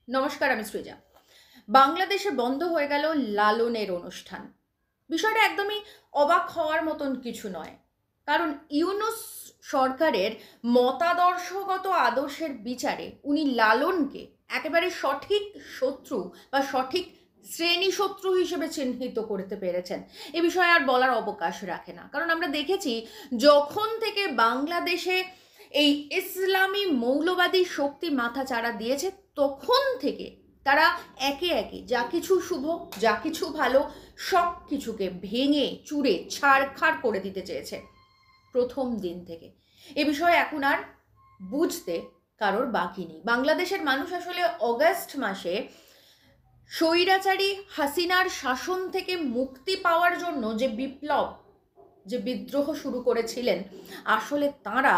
নমস্কার, আমি সৃজা। বাংলাদেশে বন্ধ হয়ে গেল লালনের অনুষ্ঠান। বিষয়টা একদমই অবাক হওয়ার মতন কিছু নয়, কারণ ইউনূস সরকারের মতাদর্শগত আদর্শের বিচারে উনি লালনকে একেবারে সঠিক শত্রু বা সঠিক শ্রেণী শত্রু হিসেবে চিহ্নিত করতে পেরেছেন। এ বিষয়ে আর বলার অবকাশ রাখে না, কারণ আমরা দেখেছি যখন থেকে বাংলাদেশে এই ইসলামী মৌলবাদী শক্তি মাথা চাড়া দিয়েছে, তখন থেকে তারা একে একে যা কিছু শুভ, যা কিছু ভালো, সব কিছুকে ভেঙে চুরে ছাড়খাড় করে দিতে চেয়েছে প্রথম দিন থেকে। এ বিষয়ে এখন আর বুঝতে কারোর বাকি নেই। বাংলাদেশের মানুষ আসলে অগাস্ট মাসে স্বৈরাচারী হাসিনার শাসন থেকে মুক্তি পাওয়ার জন্য যে বিপ্লব, যে বিদ্রোহ শুরু করেছিলেন, আসলে তাঁরা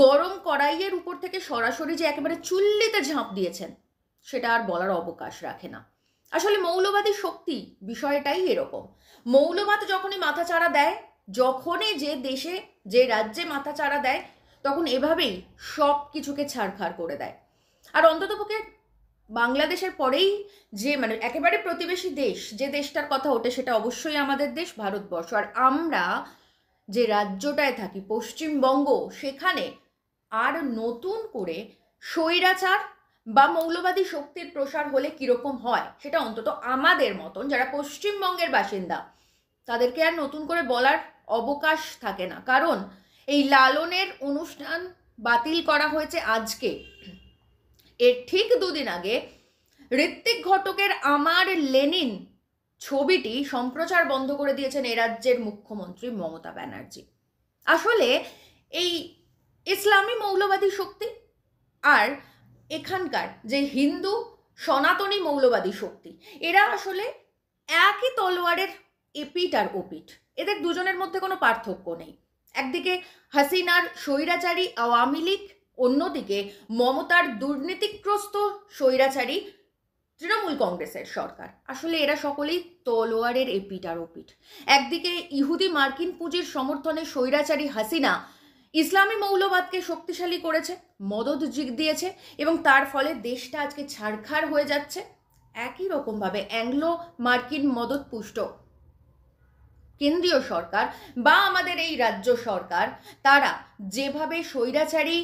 গরম কড়াইয়ের উপর থেকে সরাসরি যে একেবারে চুল্লিতে ঝাঁপ দিয়েছেন, সেটা আর বলার অবকাশ রাখে না। আসলে মৌলবাদী শক্তি বিষয়টাই এরকম। মৌলবাদ যখনই মাথাচাড়া দেয়, যখনই যে দেশে যে রাজ্যে মাথাচাড়া দেয়, তখন এভাবেই সব কিছুকে ছাড়খাড় করে দেয়। আর অন্ততপক্ষে বাংলাদেশের পরেই যে একেবারে প্রতিবেশী দেশ, যে দেশটার কথা ওঠে, সেটা অবশ্যই আমাদের দেশ ভারতবর্ষ। আর আমরা যে রাজ্যটায় থাকি, পশ্চিমবঙ্গ, সেখানে আর নতুন করে স্বৈরাচার বা মৌলবাদী শক্তির প্রসার হলে কীরকম হয়, সেটা অন্তত আমাদের মতন যারা পশ্চিমবঙ্গের বাসিন্দা তাদেরকে আর নতুন করে বলার অবকাশ থাকে না। কারণ এই লালনের অনুষ্ঠান বাতিল করা হয়েছে আজকে। এর ঠিক দুদিন আগে ঋত্বিক ঘটকের আমার লেনিন ছবিটি সম্প্রচার বন্ধ করে দিয়েছেন এ রাজ্যের মুখ্যমন্ত্রী মমতা ব্যানার্জি। আসলে এই ইসলামী মৌলবাদী শক্তি আর এখানকার যে হিন্দু সনাতনী মৌলবাদী শক্তি, এরা আসলে একই তলোয়ারের এপিঠ আর ওপিঠ। এদের দুজনের মধ্যে কোনো পার্থক্য নেই। একদিকে হাসিনার স্বৈরাচারী আওয়ামী লীগ, অন্যদিকে মমতার দুর্নীতিগ্রস্ত স্বৈরাচারী তৃণমূল কংগ্রেসের সরকার। আসলে এরা সকলেই তলোয়ারের এপিঠ আর ওপিঠ। একদিকে ইহুদি মার্কিন পুঁজির সমর্থনে স্বৈরাচারী হাসিনা ইসলামী মৌলবাদকে শক্তিশালী করেছে, মদদ দিয়েছে, এবং তার ফলে দেশটা আজকে ছাড়খাড় হয়ে যাচ্ছে। একই রকমভাবে অ্যাংলো মার্কিন মদত পুষ্ট কেন্দ্রীয় সরকার বা আমাদের এই রাজ্য সরকার, তারা যেভাবে স্বৈরাচারী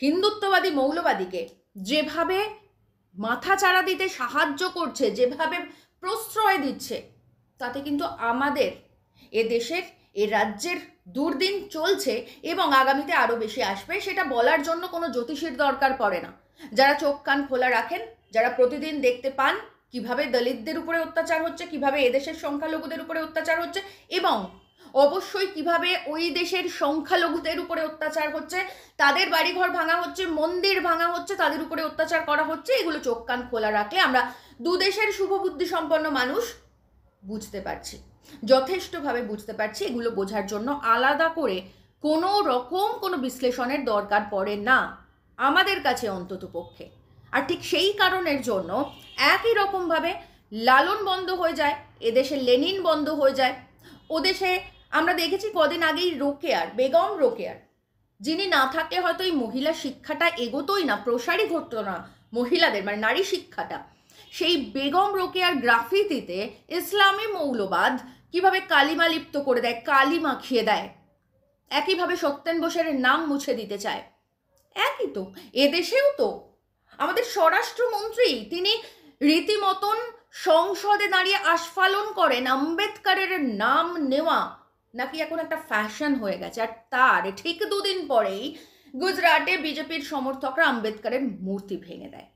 হিন্দুত্ববাদী মৌলবাদীকে যেভাবে মাথা চাড়া দিতে সাহায্য করছে, যেভাবে প্রশ্রয় দিচ্ছে, তাতে কিন্তু আমাদের এ দেশের, এ রাজ্যের দুর্দিন চলছে এবং আগামীতে আরও বেশি আসবে। সেটা বলার জন্য কোনো জ্যোতিষীর দরকার পড়ে না। যারা চোখ কান খোলা রাখেন, যারা প্রতিদিন দেখতে পান কিভাবে দলিতদের উপরে অত্যাচার হচ্ছে, কিভাবে এদেশের সংখ্যালঘুদের উপরে অত্যাচার হচ্ছে, এবং অবশ্যই কিভাবে ওই দেশের সংখ্যালঘুদের উপরে অত্যাচার হচ্ছে, তাদের বাড়িঘর ভাঙা হচ্ছে, মন্দির ভাঙা হচ্ছে, তাদের উপরে অত্যাচার করা হচ্ছে, এগুলো চোখ কান খোলা রাখলে আমরা দুদেশের শুভবুদ্ধি সম্পন্ন মানুষ বুঝতে পারছি, যথেষ্টভাবে বুঝতে পারছি। এগুলো বোঝার জন্য আলাদা করে কোনো রকম কোনো বিশ্লেষণের দরকার পড়ে না আমাদের কাছে, অন্তত পক্ষে। আর ঠিক সেই কারণের জন্য একই রকমভাবে লালন বন্ধ হয়ে যায়, এদেশে লেনিন বন্ধ হয়ে যায়। ওদেশে আমরা দেখেছি কদিন আগেই রোকেয়ার, বেগম রোকেয়ার, যিনি না থাকলে হয়তো এই মহিলা শিক্ষাটা এগোতোই না, প্রসারই ঘটতো না মহিলাদের, নারী শিক্ষাটা। সেই বেগম রোকেয়ার গ্রাফিতিতে ইসলামী মৌলবাদ কিভাবে কালিমা লিপ্ত করে দেয়, কালি মাখিয়ে দেয়। একইভাবে সত্যেন বোসের নাম মুছে দিতে চায়। একই তো এদেশেও তো আমাদের স্বরাষ্ট্রমন্ত্রী, তিনি রীতিমতন সংসদে দাঁড়িয়ে আস্ফালন করেন আম্বেদকরের নাম নেওয়া নাকি এখন একটা ফ্যাশন হয়ে গেছে। আর তার ঠিক দুদিন পরেই গুজরাটে বিজেপির সমর্থকরা আম্বেদকরের মূর্তি ভেঙে দেয়।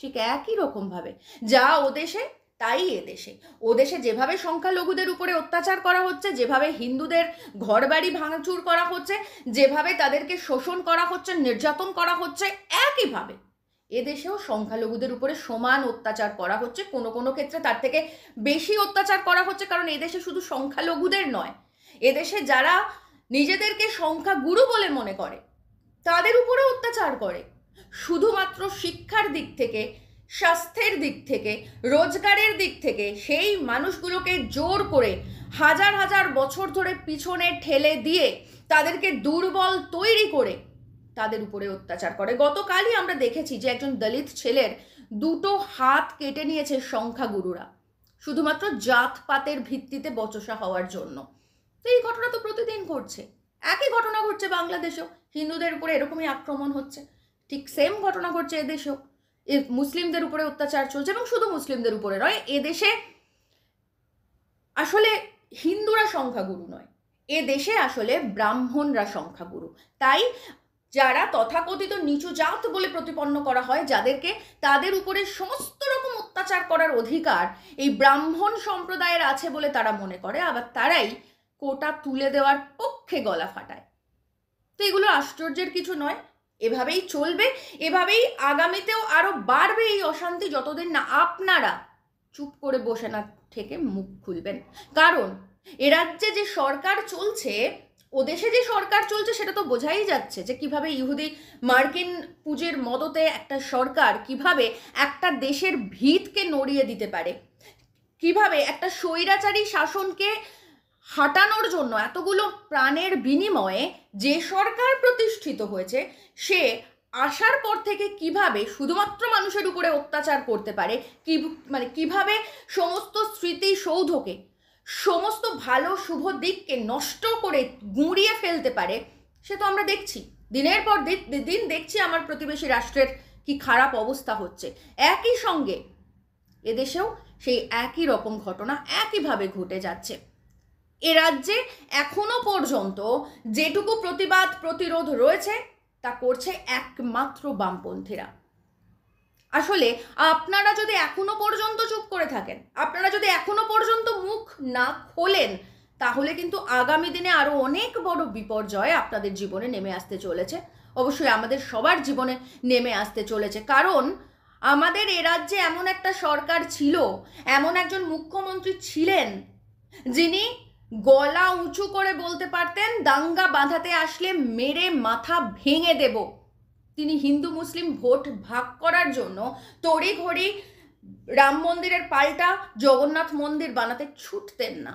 ঠিক একই রকমভাবে যা ওদেশে তাই এদেশে। ওদেশে যেভাবে সংখ্যালঘুদের উপরে অত্যাচার করা হচ্ছে, যেভাবে হিন্দুদের ঘরবাড়ি ভাঙচুর করা হচ্ছে, যেভাবে তাদেরকে শোষণ করা হচ্ছে, নির্যাতন করা হচ্ছে, একইভাবে এদেশেও সংখ্যালঘুদের উপরে সমান অত্যাচার করা হচ্ছে। কোনো কোনো ক্ষেত্রে তার থেকে বেশি অত্যাচার করা হচ্ছে, কারণ এদেশে শুধু সংখ্যালঘুদের নয়, এদেশে যারা নিজেদেরকে সংখ্যাগুরু বলে মনে করে তাদের উপরে অত্যাচার করে। শুধুমাত্র শিক্ষার দিক থেকে, স্বাস্থ্যের দিক থেকে, রোজগারের দিক থেকে সেই মানুষগুলোকে জোর করে হাজার হাজার বছর ধরে পিছনে ঠেলে দিয়ে তাদেরকে দুর্বল তৈরি করে তাদের উপরে অত্যাচার করে। গতকালই আমরা দেখেছি যে একজন দলিত ছেলের দুটো হাত কেটে নিয়েছে সংখ্যাগুরুরা শুধুমাত্র জাতপাতের ভিত্তিতে বচসা হওয়ার জন্য। তো এই ঘটনা তো প্রতিদিন ঘটছে। একই ঘটনা ঘটছে বাংলাদেশেও, হিন্দুদের উপরে এরকমই আক্রমণ হচ্ছে, ঠিক সেম ঘটনা ঘটছে এদেশেও। মুসলিমদের উপরে অত্যাচার চলছে, এবং শুধু মুসলিমদের উপরে নয়, এদেশে আসলে হিন্দুরা সংখ্যাগুরু নয়, এ দেশে আসলে ব্রাহ্মণরা সংখ্যাগুরু। তাই যারা তথাকথিত নিচু জাত বলে প্রতিপন্ন করা হয়, যাদেরকে তাদের উপরে সমস্ত রকম অত্যাচার করার অধিকার এই ব্রাহ্মণ সম্প্রদায়ের আছে বলে তারা মনে করে, আবার তারাই কোটা তুলে দেওয়ার পক্ষে গলা ফাটায়। তো এগুলো আশ্চর্যের কিছু নয়, এভাবেই চলবে, এভাবেই আগামীতেও আরো বাড়বে এই অশান্তি, যতদিন না আপনারা চুপ করে বসে না থেকে মুখ খুলবেন। কারণ এ রাজ্যে যে সরকার চলছে, ও দেশে যে সরকার চলছে, সেটা তো বোঝাই যাচ্ছে যে কিভাবে ইহুদি মার্কিন পুঁজির মদতে একটা সরকার কিভাবে একটা দেশের ভিতকে নড়িয়ে দিতে পারে, কিভাবে একটা স্বৈরাচারী শাসনকে হাঁটানোর জন্য এতগুলো প্রাণের বিনিময়ে যে সরকার প্রতিষ্ঠিত হয়েছে, সে আসার পর থেকে কিভাবে শুধুমাত্র মানুষের উপরে অত্যাচার করতে পারে, কিভাবে সমস্ত স্মৃতিসৌধকে, সমস্ত ভালো শুভ দিককে নষ্ট করে গুঁড়িয়ে ফেলতে পারে, সে তো আমরা দেখছি, দিনের পর দিন দেখছি আমার প্রতিবেশী রাষ্ট্রের কি খারাপ অবস্থা হচ্ছে। একই সঙ্গে এদেশেও সেই একই রকম ঘটনা একইভাবে ঘটে যাচ্ছে। এ রাজ্যে এখনো পর্যন্ত যেটুকু প্রতিবাদ প্রতিরোধ রয়েছে তা করছে একমাত্র বামপন্থীরা। আসলে আপনারা যদি এখনো পর্যন্ত চুপ করে থাকেন, আপনারা যদি এখনো পর্যন্ত মুখ না খোলেন, তাহলে কিন্তু আগামী দিনে আরো অনেক বড় বিপর্যয় আপনাদের জীবনে নেমে আসতে চলেছে। অবশ্যই আমাদের সবার জীবনে নেমে আসতে চলেছে, কারণ আমাদের এ রাজ্যে এমন একটা সরকার ছিল, এমন একজন মুখ্যমন্ত্রী ছিলেন, যিনি গলা উঁচু করে বলতে পারতেন দাঙ্গা বাঁধাতে আসলে মেরে মাথা ভেঙে দেব। তিনি হিন্দু মুসলিম ভোট ভাগ করার জন্য তড়িঘড়ি রাম মন্দিরের পাল্টা জগন্নাথ মন্দির বানাতে ছুটতেন না।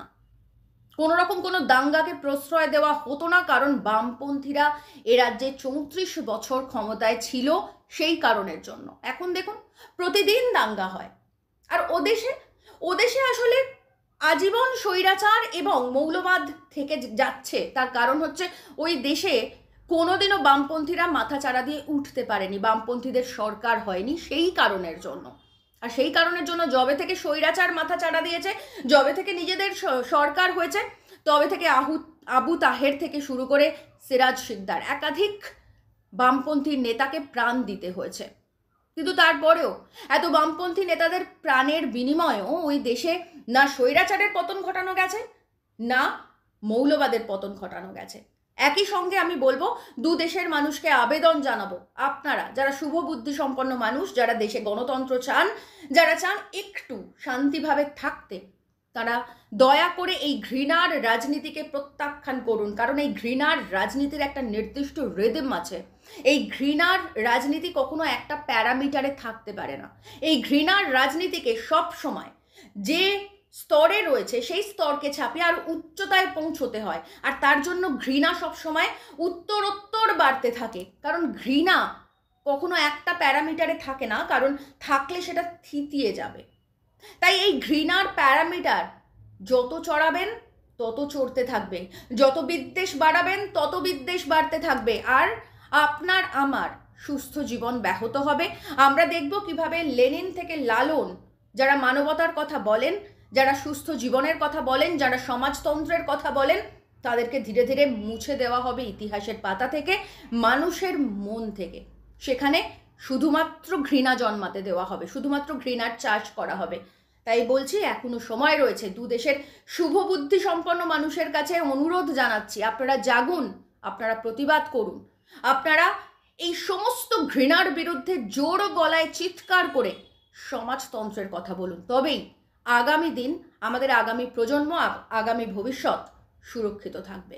কোনো রকম কোনো দাঙ্গাকে প্রশ্রয় দেওয়া হতো না, কারণ বামপন্থীরা এ রাজ্যে 34 বছর ক্ষমতায় ছিল সেই কারণের জন্য। এখন দেখুন প্রতিদিন দাঙ্গা হয়, আর ওদেশে আসলে আজীবন স্বৈরাচার এবং মৌলবাদ থেকে যাচ্ছে। তার কারণ হচ্ছে ওই দেশে কোনোদিনও বামপন্থীরা মাথা চাড়া দিয়ে উঠতে পারেনি, বামপন্থীদের সরকার হয়নি সেই কারণের জন্য। আর সেই কারণের জন্য যবে থেকে স্বৈরাচার মাথা চাড়া দিয়েছে, যবে থেকে নিজেদের সরকার হয়েছে, তবে থেকে আবু তাহের থেকে শুরু করে সিরাজ শিকদার একাধিক বামপন্থী নেতাকে প্রাণ দিতে হয়েছে। কিন্তু তারপরেও এত বামপন্থী নেতাদের প্রাণের বিনিময়েও ওই দেশে না স্বৈরাচারের পতন ঘটানো গেছে, না মৌলবাদের পতন ঘটানো গেছে। একই সঙ্গে আমি বলবো, দু দেশের মানুষকে আবেদন জানাবো, আপনারা যারা শুভ বুদ্ধি সম্পন্ন মানুষ, যারা দেশে গণতন্ত্র চান, যারা চান একটু শান্তিভাবে থাকতে, তারা দয়া করে এই ঘৃণার রাজনীতিকে প্রত্যাখ্যান করুন। কারণ এই ঘৃণার রাজনীতির একটা নির্দিষ্ট রিদম আছে। এই ঘৃণার রাজনীতি কখনো একটা প্যারামিটারে থাকতে পারে না। এই ঘৃণার রাজনীতিকে সব সময় যে স্তরে রয়েছে সেই স্তরকে ছাপিয়ে আর উচ্চতায় পৌঁছতে হয়, আর তার জন্য ঘৃণা সবসময় উত্তরোত্তর বাড়তে থাকে। কারণ ঘৃণা কখনো একটা প্যারামিটারে থাকে না, কারণ থাকলে সেটা থিতিয়ে যাবে। তাই এই ঘৃণার প্যারামিটার যত চড়াবেন তত চড়তে থাকবে, যত বিদ্বেষ বাড়াবেন তত বিদ্বেষ বাড়তে থাকবে, আর আপনার আমার সুস্থ জীবন ব্যাহত হবে। আমরা দেখব কিভাবে লেনিন থেকে লালন, যারা মানবতার কথা বলেন, যারা সুস্থ জীবনের কথা বলেন, যারা সমাজতন্ত্রের কথা বলেন, তাদেরকে ধীরে ধীরে মুছে দেওয়া হবে ইতিহাসের পাতা থেকে, মানুষের মন থেকে। সেখানে শুধুমাত্র ঘৃণা জন্মাতে দেওয়া হবে, শুধুমাত্র ঘৃণার চাষ করা হবে। তাই বলছি এখনো সময় রয়েছে। দু দেশের শুভ বুদ্ধি সম্পন্ন মানুষের কাছে অনুরোধ জানাচ্ছি, আপনারা জাগুন, আপনারা প্রতিবাদ করুন, আপনারা এই সমস্ত ঘৃণার বিরুদ্ধে জোর গলায় চিৎকার করে সমাজতন্ত্রের কথা বলুন। তবেই আগামী দিন, আমাদের আগামী প্রজন্ম, আগামী ভবিষ্যৎ সুরক্ষিত থাকবে।